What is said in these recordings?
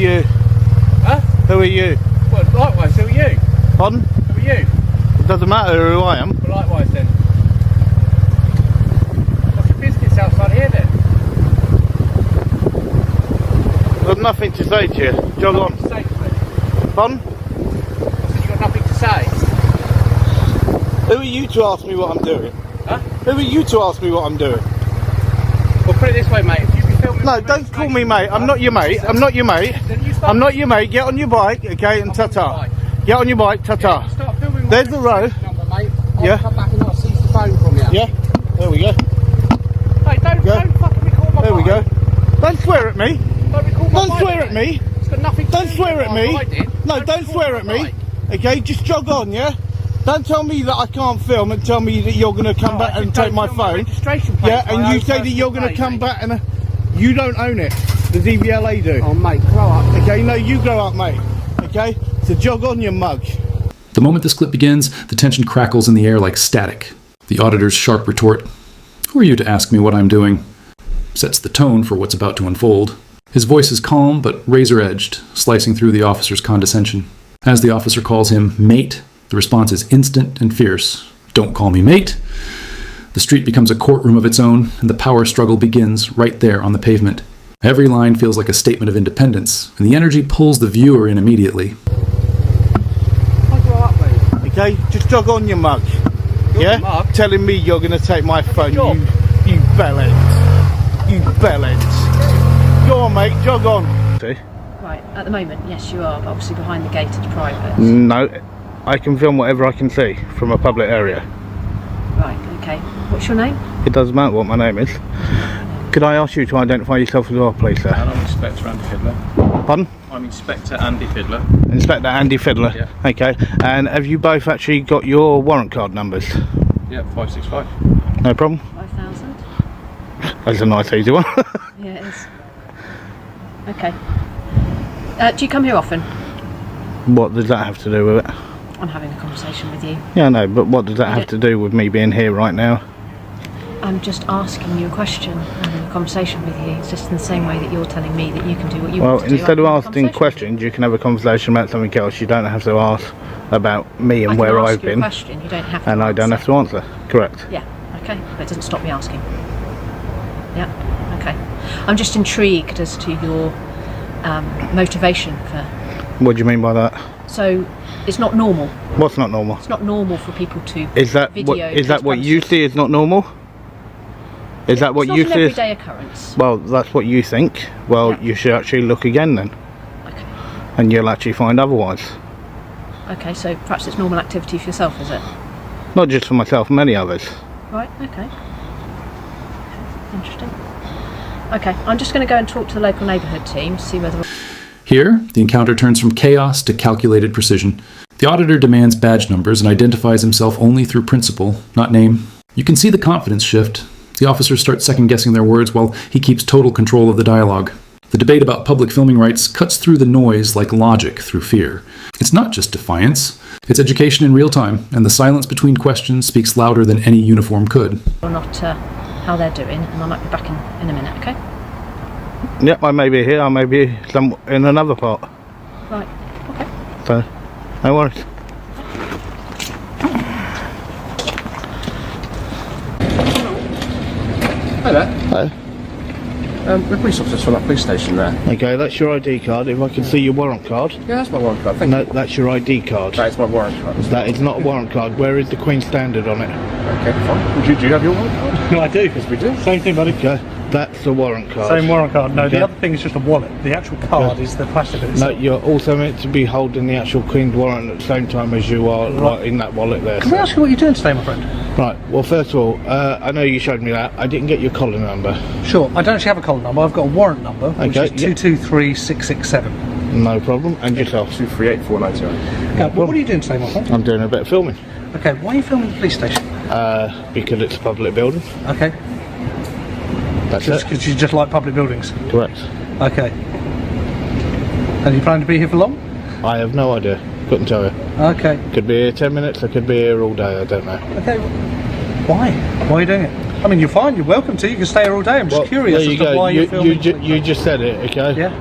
you? Huh? Who are you? Well, likewise, who are you? Pardon? Who are you? It doesn't matter who I am. Well, likewise then. What's your business outside here then? I've got nothing to say to you. Jog on. Nothing to say to me. Pardon? I said you got nothing to say. Who are you to ask me what I'm doing? Huh? Who are you to ask me what I'm doing? Well, put it this way, mate. If you be filming... No, don't call me mate. I'm not your mate. I'm not your mate. I'm not your mate. Get on your bike, okay, and ta-ta. Get on your bike, ta-ta. There's the road. Yeah. Come back and I'll seize the phone from you. Yeah. There we go. Hey, don't fucking record my There we bike. go. Don't swear at me. Don't record my Don't bike, swear at mate. me. It's got nothing to Don't do swear with at what me. I did. No, don't swear at record my me. bike. Okay, just jog on, yeah? Don't tell me that I can't film and tell me that you're going to come back and take my phone. Registration plate. Yeah, and you say that you're going to come back and you don't own it. The DVLA do. Oh, mate, grow up. Okay, no, you grow up, mate. Okay, so jog on, your mug. The moment this clip begins, the tension crackles in the air like static. The auditor's sharp retort, "Who are you to ask me what I'm doing?" sets the tone for what's about to unfold. His voice is calm but razor-edged, slicing through the officer's condescension. As the officer calls him mate, the response is instant and fierce. "Don't call me mate." The street becomes a courtroom of its own, and the power struggle begins right there on the pavement. Every line feels like a statement of independence, and the energy pulls the viewer in immediately. Okay, just jog on, your mug. Yeah? Mug? Telling me you're going to take my phone, job. you bellends. You bellends. Go on, mate, jog on. See? Right, at the moment, yes you are, but obviously behind the gate it's private. No, I can film whatever I can see from a public area. Right, okay. What's your name? It doesn't matter what my name is. Could I ask you to identify yourself as well, please, sir? And I'm Inspector Andy Fiddler. Pardon? I'm Inspector Andy Fiddler. Inspector Andy Fiddler. Yeah. Okay, and have you both actually got your warrant card numbers? Yeah, 565. No problem. 5,000? That's a nice easy one. Yeah, it is. Okay. Do you come here often? What does that have to do with it? I'm having a conversation with you. Yeah, no, but what does that have to do with me being here right now? I'm just asking you a question, having a conversation with you. It's just in the same way that you're telling me that you can do what you want to do. Well, instead of I'm having a asking conversation questions, you can have a conversation about something else. You don't have to ask about me and where I've been. I can ask you a question, you don't have to And I don't have to answer. Correct. Yeah, okay, but it doesn't stop me asking. Yeah, okay. I'm just intrigued as to your motivation for... What do you mean by that? So, it's not normal. What's not normal? It's not normal for people to Is that what you see is not normal? Is that what you see? It's not an everyday occurrence. Well, that's what you think. Well, Yeah. you should actually look again then, Okay. and you'll actually find otherwise. Okay, so perhaps it's normal activity for yourself, is it? Not just for myself, many others. Right, okay. Interesting. Okay, I'm just going to go and talk to the local neighbourhood team, see whether... Here, the encounter turns from chaos to calculated precision. The auditor demands badge numbers and identifies himself only through principle, not name. You can see the confidence shift. The officers start second-guessing their words while he keeps total control of the dialogue. The debate about public filming rights cuts through the noise like logic through fear. It's not just defiance, it's education in real time, and the silence between questions speaks louder than any uniform could. or not how they're doing, and I might be back in a minute, okay? Yep, I may be here, I may be in another part. Right, okay. So, no worries. Hi there. Hello. The police officers from that police station there. Okay, that's your ID card. If I can see your warrant card. Yeah, that's my warrant card. Thank No, you. that's your ID card. That is my warrant card. That is not a warrant card. Where is the Queen Standard on it? Okay, fine. Do you have your warrant card? No, I do. Yes, we do. Same thing, buddy. Okay, that's the warrant card. Same warrant card. No, Okay. the other thing is just a wallet. The actual card is the plastic bit No, itself. you're also meant to be holding the actual Queen's warrant at the same time as you are right in that wallet there. Can I ask you what you're doing today, my friend? Right, well, first of all, I know you showed me that. I didn't get your collar number. Sure. I don't actually have a collar number. I've got a warrant number, which Okay, is yeah. 223667. No problem. And yourself? 238499. What are you doing today, my friend? I'm doing a bit of filming. Okay, why are you filming the police station? Because it's a public building. Okay. That's Just it. because you just like public buildings. Correct. Okay. And you planning to be here for long? I have no idea. Couldn't tell you. Okay. Could be here 10 minutes, I could be here all day, I don't know. Okay. Why? Why are you doing it? I mean, you're fine. You're welcome to. You can stay here all day. I'm just curious there you as to go. why you're filming. You just said it, okay? Yeah.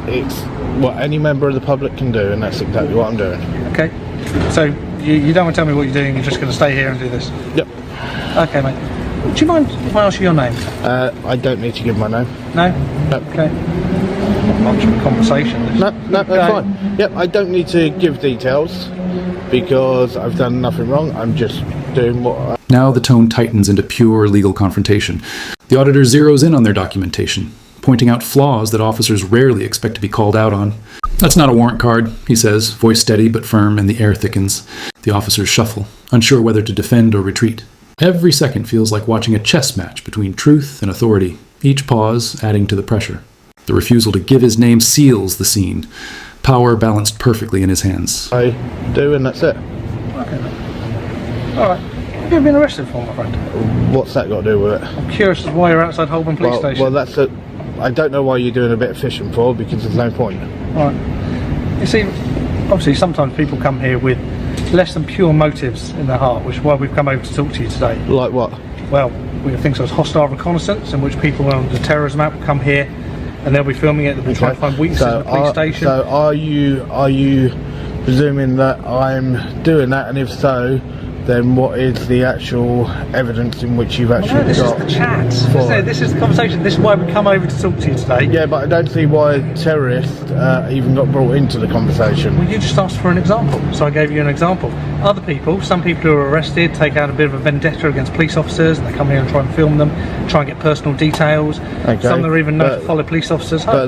it's what any member of the public can do, and that's exactly what I'm doing. Okay. So you don't want to tell me what you're doing, you're just going to stay here and do this? Yep. Okay, mate. Do you mind if I ask you your name? I don't need to give my name. No? No. Okay. Not much of a conversation. No, that's fine. Yep, I don't need to give details because I've done nothing wrong. I'm just doing what Now the tone tightens into pure legal confrontation. The auditor zeroes in on their documentation, pointing out flaws that officers rarely expect to be called out on. That's not a warrant card, he says, voice steady but firm, and the air thickens. The officers shuffle, unsure whether to defend or retreat. Every second feels like watching a chess match between truth and authority, each pause adding to the pressure. The refusal to give his name seals the scene, power balanced perfectly in his hands. I do, and that's it. Okay. Alright. Have you ever been arrested for, my friend? What's that got to do with it? I'm curious as to why you're outside Holborn Police Station. Well, that's it. I don't know why you're doing a bit of fishing for, because there's no point. Alright. You see, obviously sometimes people come here with less than pure motives in their heart, which is why we've come over to talk to you today. Like what? Well, we have things such as hostile reconnaissance, in which people on the terrorism act will come here and they'll be filming it, they'll be trying to find weaknesses in the police station. So are you presuming that I'm doing that, and if so, then what is the actual evidence in which you've actually this got? is the chat. for it? This is the conversation. This is why we come over to talk to you today. Yeah, but I don't see why terrorists even got brought into the conversation. Well, you just asked for an example, so I gave you an example. Other people, some people who are arrested, take out a bit of a vendetta against police officers, and they come here and try and film them, try and get personal details. Okay, some are even known to follow police officers home. But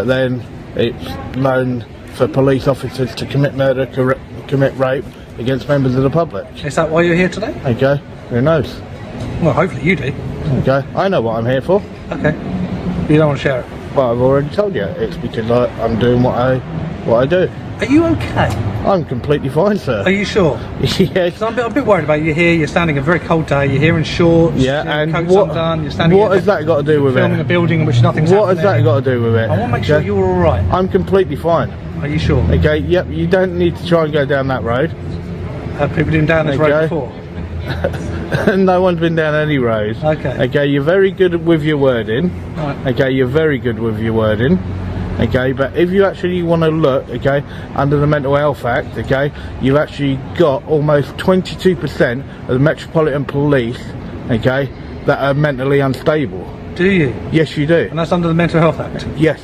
then it's known for police officers to commit murder, commit rape against members of the public. Is that why you're here today? Okay, who knows? Well, hopefully you do. Okay, I know what I'm here for. Okay. You don't want to share it? But I've already told you, it's because I'm doing what I do. Are you okay? I'm completely fine, sir. Are you sure? Yes. I'm a bit worried about you here. You're standing a very cold day. You're here in shorts. Yeah, your and coat's what? undone. You're standing. What has that got to do with filming it? a building in which nothing's What has happening. that got to do with it? I want to make sure Okay? you're all right. I'm completely fine. Are you sure? Okay. Yep. You don't need to try and go down that road. Have people been down this road Okay. before? No one's been down any road. Okay. Okay. You're very good with your wording. Right. Okay. You're very good with your wording. Okay, but if you actually want to look, okay, under the Mental Health Act, okay, you've actually got almost 22% of the Metropolitan Police, okay, that are mentally unstable. Do you? Yes, you do. And that's under the Mental Health Act. Yes.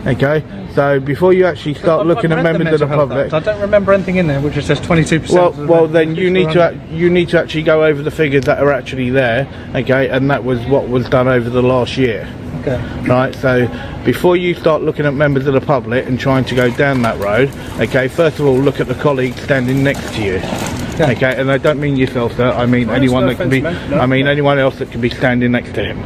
Okay. So before you actually start looking at members of the public, I don't remember anything in there which just says 22%. well, then you need to actually go over the figures that are actually there, okay, and that was what was done over the last year. Okay. Right, so before you start looking at members of the public and trying to go down that road, okay, first of all look at the colleague standing next to you. Yeah. Okay, and I don't mean yourself, sir. I mean anyone that can be. I mean anyone else that can be standing next to him.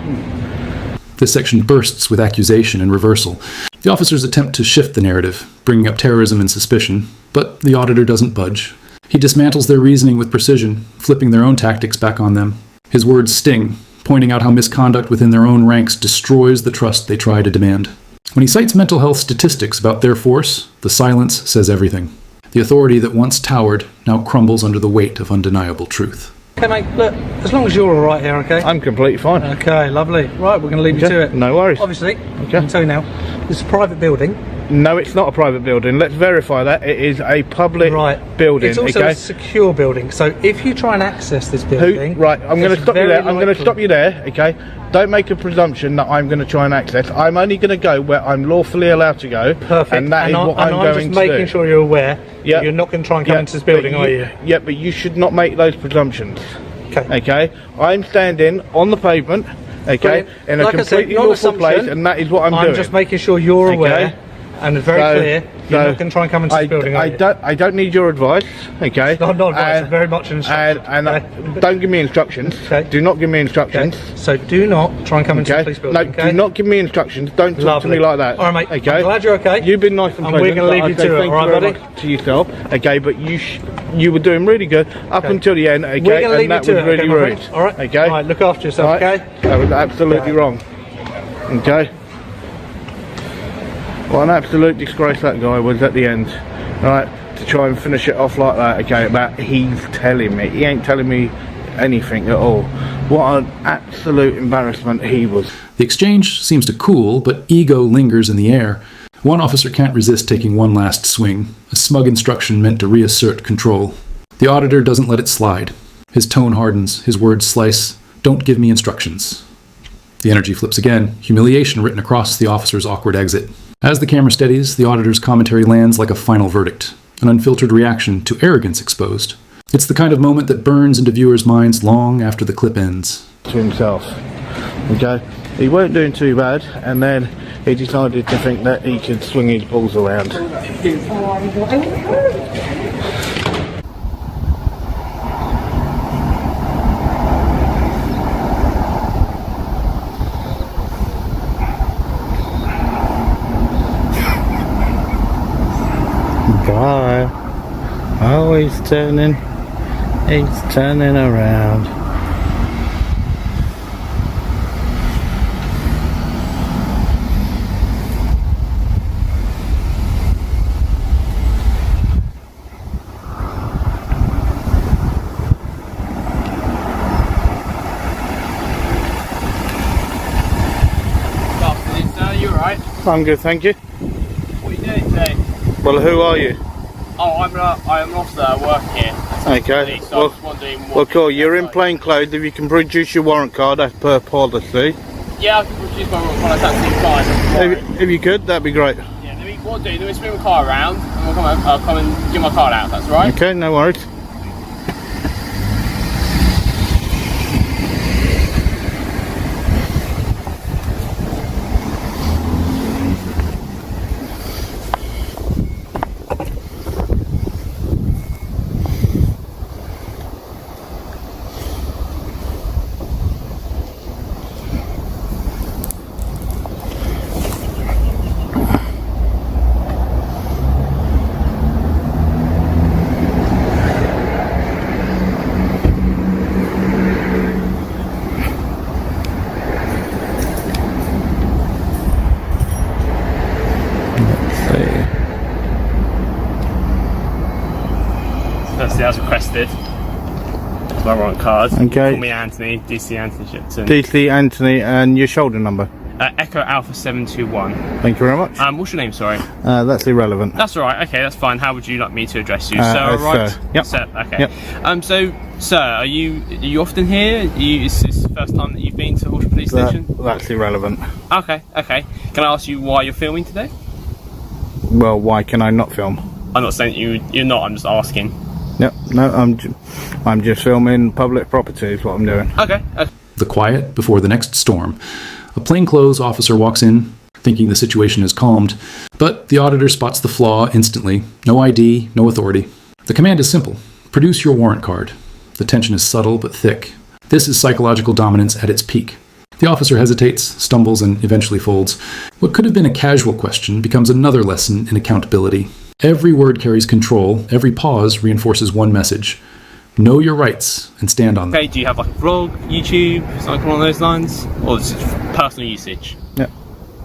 This section bursts with accusation and reversal. The officers attempt to shift the narrative, bringing up terrorism and suspicion, but the auditor doesn't budge. He dismantles their reasoning with precision, flipping their own tactics back on them. His words sting, pointing out how misconduct within their own ranks destroys the trust they try to demand. When he cites mental health statistics about their force, the silence says everything. The authority that once towered now crumbles under the weight of undeniable truth. Okay, mate, look, as long as you're all right here, okay? I'm completely fine. Okay, lovely. Right, we're going to leave you to it. No worries. Obviously, I can tell you now, this is a private building. No, it's not a private building. Let's verify that. It is a public building. It's also okay? a secure building. So if you try and access this building... Right, I'm going to stop you there. I'm going to stop you there, okay? Don't make a presumption that I'm going to try and access. I'm only going to go where I'm lawfully allowed to go. Perfect. And that is what I'm going to do. I'm just making sure you're aware that you're not going to try and come into this building, are you? Yeah, but you should not make those presumptions. Okay. Okay? I'm standing on the pavement, okay, Brilliant. in a Like I said, completely not lawful place, assumption. and that is what I'm doing. I'm just making sure you're aware. Okay? And it's very clear, you're not going to try and come into this building, are you? I don't need your advice, okay? Not advice, it's very much an instruction. And don't give me instructions. Okay. Do not give me instructions. Okay. So do not try and come into the police building, No, do not give me instructions. Don't talk to me like that. All right, mate. Okay? I'm glad you're okay. You've been nice and pleasant. we're going to leave you to it, all right, buddy? To yourself, okay? But you were doing really good up until the end, okay? We're going to leave and you to that was it, really okay, rude. my friend? All right? Okay? All right, look after yourself, All right? okay? That was absolutely wrong. Okay? What an absolute disgrace that guy was at the end, right? To try and finish it off like that, okay? But he's telling me, he ain't telling me anything at all. What an absolute embarrassment he was. The exchange seems to cool, but ego lingers in the air. One officer can't resist taking one last swing, a smug instruction meant to reassert control. The auditor doesn't let it slide. His tone hardens, his words slice. Don't give me instructions. The energy flips again, humiliation written across the officer's awkward exit. As the camera steadies, the auditor's commentary lands like a final verdict, an unfiltered reaction to arrogance exposed. It's the kind of moment that burns into viewers' minds long after the clip ends. To himself. Okay? He weren't doing too bad, and then he decided to think that he could swing his balls around. Guy, oh, he's turning around. You alright? I'm good, thank you. What are you doing today? Well, who are you? Oh, I'm an officer at work here. Okay. So I was wondering what... Well, cool. You're in plain clothes. If you can produce your warrant card as per policy. Yeah, I can produce my warrant card. That's absolutely fine. If you could, that'd be great. Yeah, what I'll do, let me spin my car around and I'll come and get my card out, if that's right. Okay, no worries. Firstly, as requested, my warrant card. Okay. Call me Anthony, DC Anthony Shipton. DC Anthony, and your shoulder number. Echo Alpha 721. Thank you very much. What's your name, sorry? That's irrelevant. That's alright, okay, that's fine. How would you like me to address you? Sir, as right? sir. Yep. Sir, okay. Yep. So, sir, are you often here? Is this the first time that you've been to Horsham Police Station? That's irrelevant. Okay. Can I ask you why you're filming today? Well, why can I not film? I'm not saying you're not, I'm just asking. Yep. No, I'm just filming public property is what I'm doing. Okay. The quiet before the next storm. A plainclothes officer walks in, thinking the situation is calmed, but the auditor spots the flaw instantly. No ID, no authority. The command is simple. Produce your warrant card. The tension is subtle but thick. This is psychological dominance at its peak. The officer hesitates, stumbles, and eventually folds. What could have been a casual question becomes another lesson in accountability. Every word carries control. Every pause reinforces one message. Know your rights and stand on them. Okay, do you have like a vlog, YouTube, something along those lines? Or is it personal usage? Yep.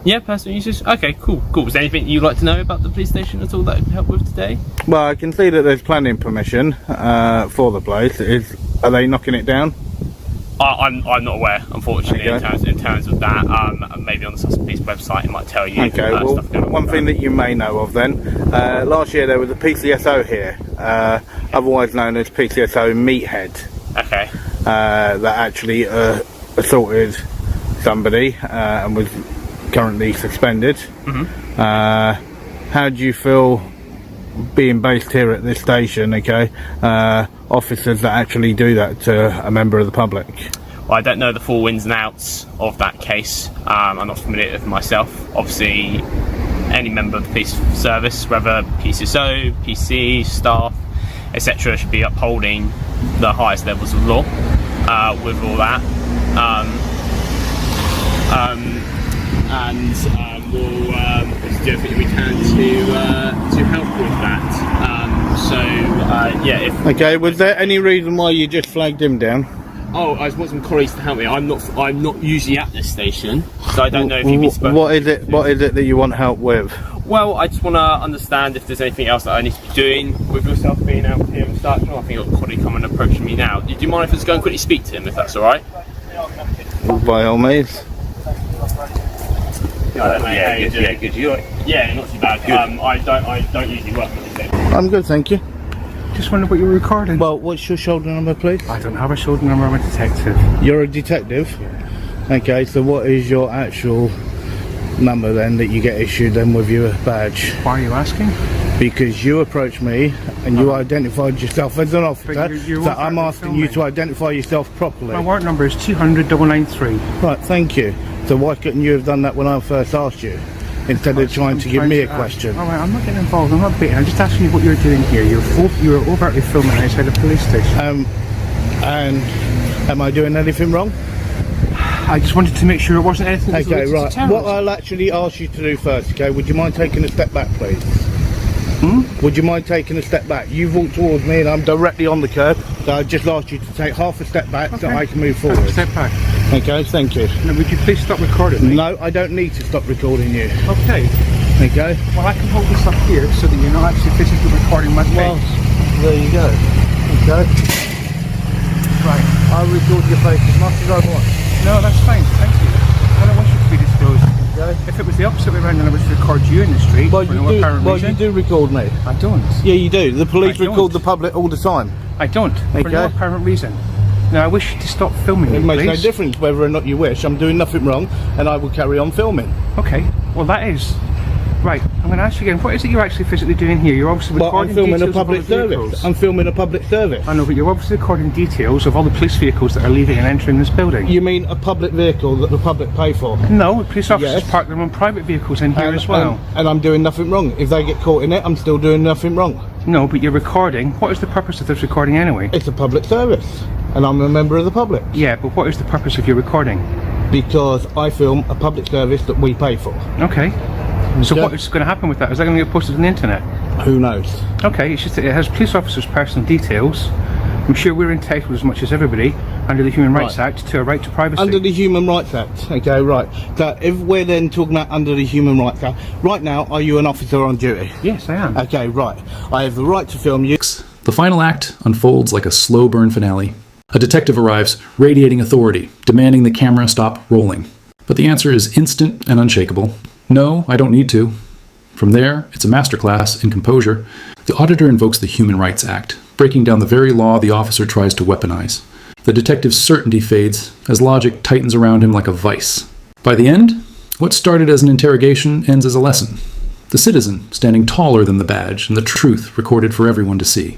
Yeah, personal usage? Okay, cool. Is there anything you'd like to know about the police station at all that I can help with today? Well, I can see that there's planning permission for the place. Are they knocking it down? I'm not aware, unfortunately, Okay. in terms of that. Maybe on the Sussex Police website it might tell you. Okay, well, stuff going on one with thing that you may know of then, last year there was a PCSO here, otherwise known as PCSO Meathead, Okay. that actually assaulted somebody and was currently suspended. How do you feel being based here at this station, okay, officers that actually do that to a member of the public? Well, I don't know the full ins and outs of that case. I'm not familiar with it myself. Obviously, any member of the police service, whether PCSO, PC, staff, etc., should be upholding the highest levels of law with all that. We'll do everything we can to help with that. Yeah. Okay, was there any reason why you just flagged him down? Oh, I just want some colleagues to help me. I'm not usually at this station, so I don't know if you've been spoken. What is it that you want help with? Well, I just want to understand if there's anything else that I need to be doing with yourself being out here and such. I think you've got a colleague coming and approaching me now. Do you mind if I just go and quickly speak to him, if that's alright? By all means. Yeah, good. Yeah, not too bad. I don't usually work with this. I'm good, thank you. Just wonder what you're recording. Well, what's your shoulder number, please? I don't have a shoulder number, I'm a detective. You're a detective? Yeah. Okay, so what is your actual number then that you get issued then with your badge? Why are you asking? Because you approached me and you identified yourself as an officer, so I'm asking you to identify yourself properly. My work number is 200-993. Right, thank you. So why couldn't you have done that when I first asked you, instead of trying to give me a question? Alright, I'm not getting involved, I'm not beating, I'm just asking you what you're doing here. You're overtly filming outside a police station. And am I doing anything wrong? I just wanted to make sure it wasn't anything that was Okay, related to right. terrorism. What I'll actually ask you to do first, okay, would you mind taking a step back, please? Would you mind taking a step back? You've walked towards me and I'm directly on the curb, so I just asked you to take half a step back so I can move forward. Step back. Okay, thank you. Now, would you please stop recording me? No, I don't need to stop recording you. Okay. Okay? Well, I can hold this up here so that you're not actually physically recording my face. Well, there you go. Okay? Right, I'll record your face as much as I want. No, that's fine. Thank you. I don't want you to be disclosed. Okay. If it was the opposite way around and I was to record you in the street for no apparent reason... you do record me. I don't. Yeah, you do. The police I don't. record the public all the time. I don't. For no Okay. apparent reason. Now, I wish you to stop filming It me, makes no please. difference whether or not you wish. I'm doing nothing wrong and I will carry on filming. Okay. Well, that is... Right, I'm going to ask you again, what is it you're actually physically doing here? You're obviously Well, recording I'm filming a details of all public the service. vehicles. I'm filming a public service. I know, but you're obviously recording details of all the police vehicles that are leaving and entering this building. You mean a public vehicle that the public pay for? No, police officers Yes. park their own private vehicles in here as well. And I'm doing nothing wrong. If they get caught in it, I'm still doing nothing wrong. No, but you're recording. What is the purpose of this recording anyway? It's a public service. And I'm a member of the public. Yeah, but what is the purpose of your recording? Because I film a public service that we pay for. Okay. So Okay. what is going to happen with that? Is that going to get posted on the internet? Who knows? Okay, it's just that it has police officers' personal details. I'm sure we're entitled as much as everybody under the Human Rights Act to a right to privacy. Under the Human Rights Act. Okay, right. So if we're then talking about under the Human Rights Act, right now, are you an officer on duty? Yes, I am. Okay, right. I have the right to film you. The final act unfolds like a slow burn finale. A detective arrives, radiating authority, demanding the camera stop rolling. But the answer is instant and unshakable. No, I don't need to. From there, it's a masterclass in composure. The auditor invokes the Human Rights Act, breaking down the very law the officer tries to weaponize. The detective's certainty fades as logic tightens around him like a vice. By the end, what started as an interrogation ends as a lesson. The citizen standing taller than the badge and the truth recorded for everyone to see.